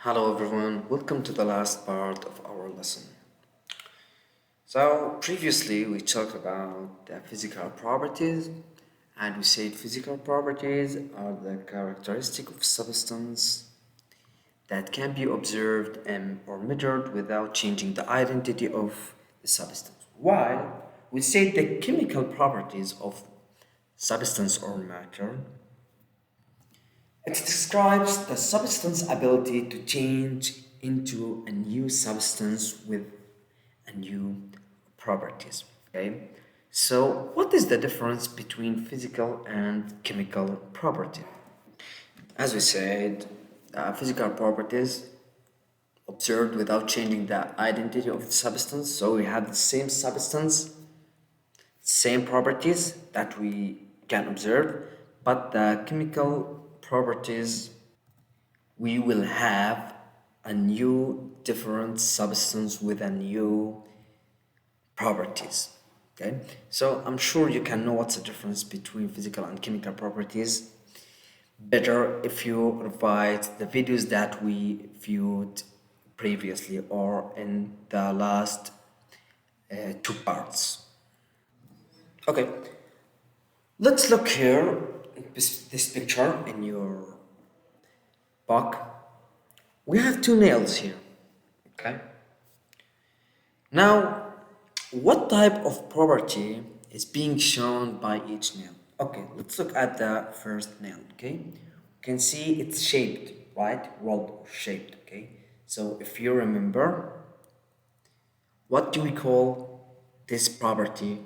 Hello everyone, welcome to the last part of our lesson. So previously we talked about the physical properties and we said physical properties are the characteristic of substance that can be observed and or measured without changing the identity of the substance. While we said the chemical properties of substance or matter, it describes the substance's ability to change into a new substance with a new properties. Okay, so what is the difference between physical and chemical property? As we said, physical properties observed without changing the identity of the substance. So we have the same substance, same properties that we can observe, but the chemical properties we will have a new different substance with a new properties. Okay, so I'm sure you can know what's the difference between physical and chemical properties better if you revise the videos that we viewed previously or in the last two parts. Okay, let's look here this picture in your book. We have two nails here. Okay, now what type of property is being shown by each nail? Okay, let's look at the first nail. Okay, you can see it's shaped, right? Rolled or shaped. Okay, so if you remember, what do we call this property?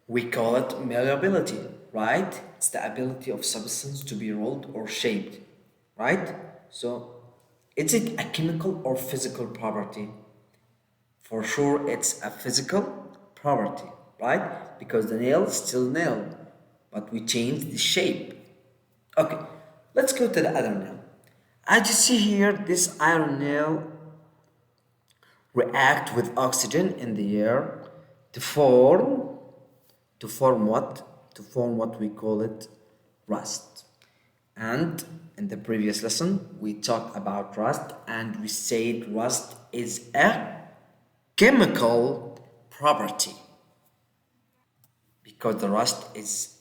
We call it malleability, right? It's the ability of substance to be rolled or shaped, right? So is it a chemical or physical property? For sure it's a physical property, right? Because the nail is still nail, but we change the shape. Okay, let's go to the other nail. As you see here, this iron nail react with oxygen in the air to form what? To form what we call it rust. And in the previous lesson, we talked about rust and we said rust is a chemical property because the rust is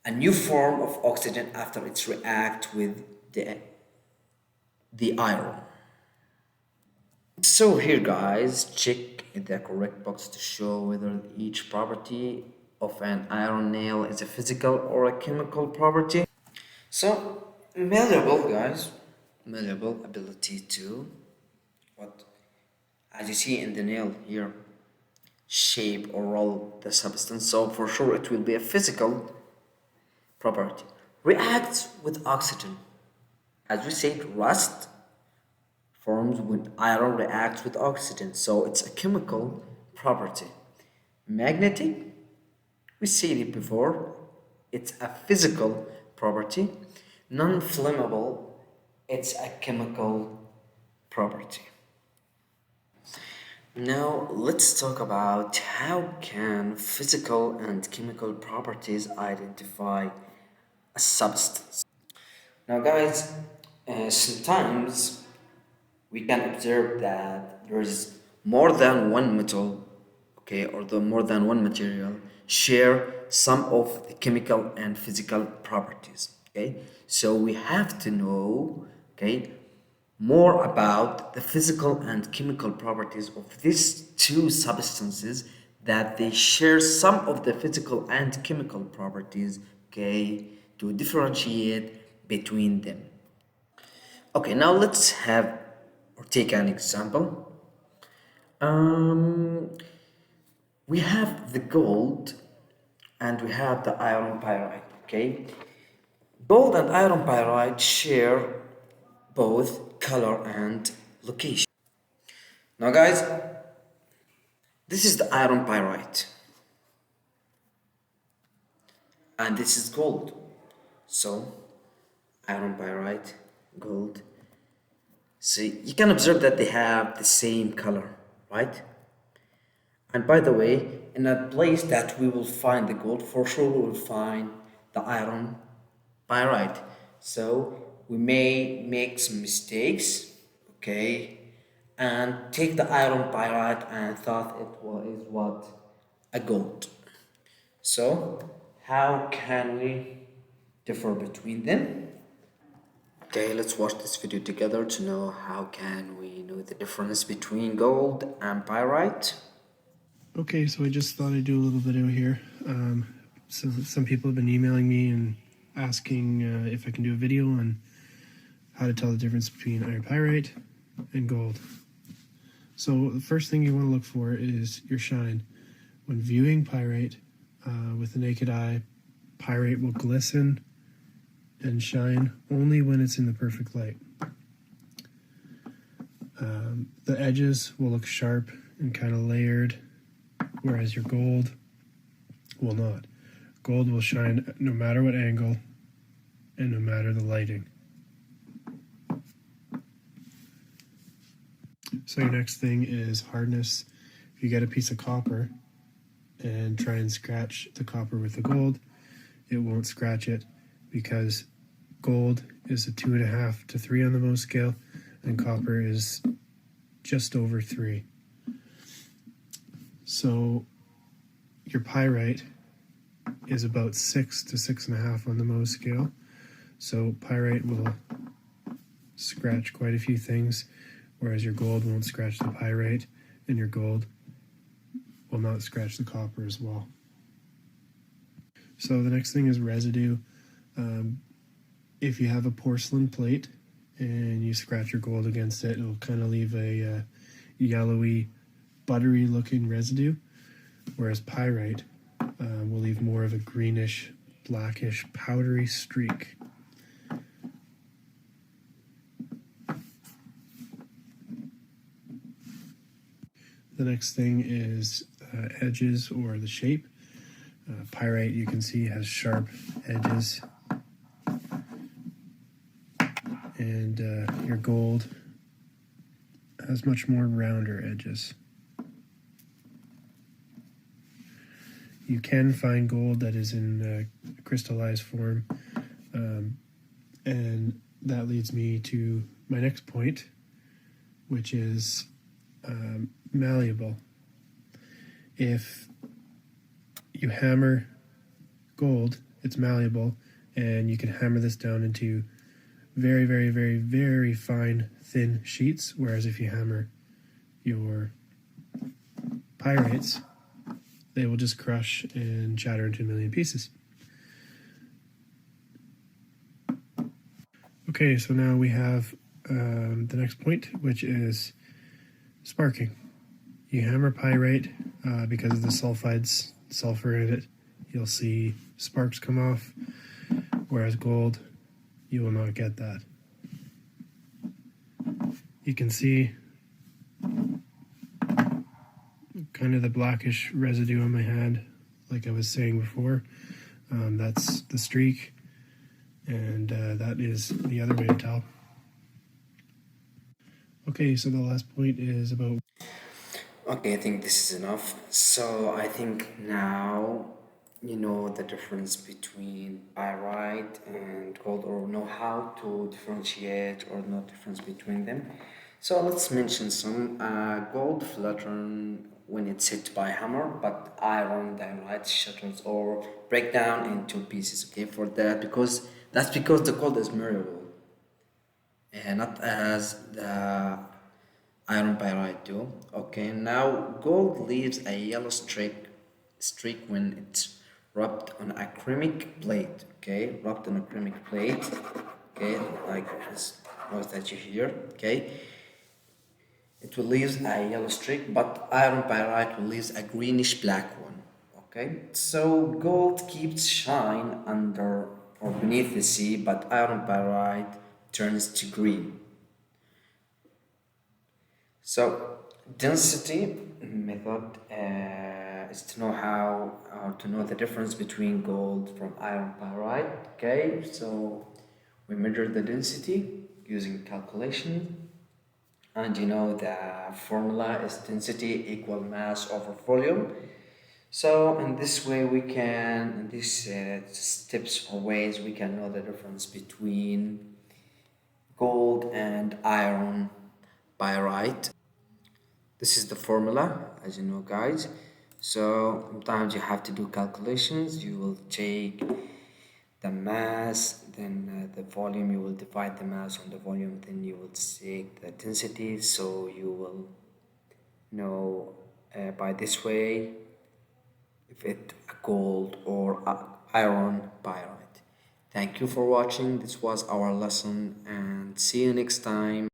a new form of oxygen after it react with the iron. So here guys, check the correct box to show whether each property of an iron nail is a physical or a chemical property. So malleable guys, malleable ability to what? As you see in the nail here, shape or roll the substance. So for sure it will be a physical property. Reacts with oxygen. As we said, rust forms when iron reacts with oxygen. So it's a chemical property. Magnetic, we said it before, it's a physical property. Non-flammable, it's a chemical property. Now let's talk about how can physical and chemical properties identify a substance. Now guys, sometimes we can observe that there is more than one metal, okay, or the more than one material share some of the chemical and physical properties, okay? So we have to know, okay, more about the physical and chemical properties of these two substances that they share some of the physical and chemical properties, okay, to differentiate between them. Okay, now let's have or take an example. Um, we have the gold and we have the iron pyrite, okay? Gold and iron pyrite share both color and location. Now guys, this is the iron pyrite and this is gold. So iron pyrite, gold. So you can observe that they have the same color, right? And by the way, in a place that we will find the gold, for sure we will find the iron pyrite. So we may make some mistakes, okay, and take the iron pyrite and thought it was what a gold. So, how can we differ between them? Okay, let's watch this video together to know how can we know the difference between gold and pyrite. Okay, so I just thought I'd do a little video here. So some people have been emailing me and asking if I can do a video on how to tell the difference between iron pyrite and gold. So the first thing you want to look for is your shine. When viewing pyrite with the naked eye, pyrite will glisten and shine only when it's in the perfect light. The edges will look sharp and kind of layered, whereas your gold will not. Gold will shine no matter what angle and no matter the lighting. So your next thing is hardness. If you get a piece of copper and try and scratch the copper with the gold, it won't scratch it because gold is a 2.5 to 3 on the Mohs scale and copper is just over 3. So your pyrite is about 6 to 6.5 on the Mohs scale. So pyrite will scratch quite a few things, whereas your gold won't scratch the pyrite, and your gold will not scratch the copper as well. So the next thing is residue. If you have a porcelain plate and you scratch your gold against it, it'll kind of leave a yellowy, buttery looking residue, whereas pyrite will leave more of a greenish, blackish, powdery streak. The next thing is edges or the shape. Pyrite, you can see, has sharp edges, and your gold has much more rounder edges. You can find gold that is in crystallized form, and that leads me to my next point, which is malleable. If you hammer gold, it's malleable, and you can hammer this down into very, very, very, very fine, thin sheets, whereas if you hammer your pyrites, they will just crush and shatter into a million pieces. Okay, so now we have the next point, which is sparking. You hammer pyrite because of the sulfides, sulfur in it, you'll see sparks come off, whereas gold, you will not get that. You can see kind of the blackish residue on my hand, like I was saying before. That's the streak, and that is the other way to tell. Okay, so the last point is about... Okay, I think this is enough. So I think now you know the difference between pyrite and gold, or know how to differentiate or know difference between them. So let's mention some gold flatten when it's hit by hammer, but iron diorite shatters or break down into pieces. Okay, for that because the gold is malleable and not as the iron pyrite do. Okay, now gold leaves a yellow streak when it's rubbed on a ceramic plate. Okay, rubbed on a ceramic plate. Okay, like this noise that you hear. Okay, it will leave a yellow streak, but iron pyrite will leave a greenish black one. Okay, so gold keeps shine under or beneath the sea, but iron pyrite turns to green. So density method is to know how to know the difference between gold from iron pyrite. Okay, so we measure the density using calculation, and you know the formula is density equal mass over volume. So in this way we can, in these steps or ways we can know the difference between gold and iron pyrite. This is the formula, as you know, guys. So sometimes you have to do calculations. You will take the mass, then the volume. You will divide the mass on the volume, then you will take the density. So you will know by this way if it gold or iron pyrite. Thank you for watching. This was our lesson, and see you next time.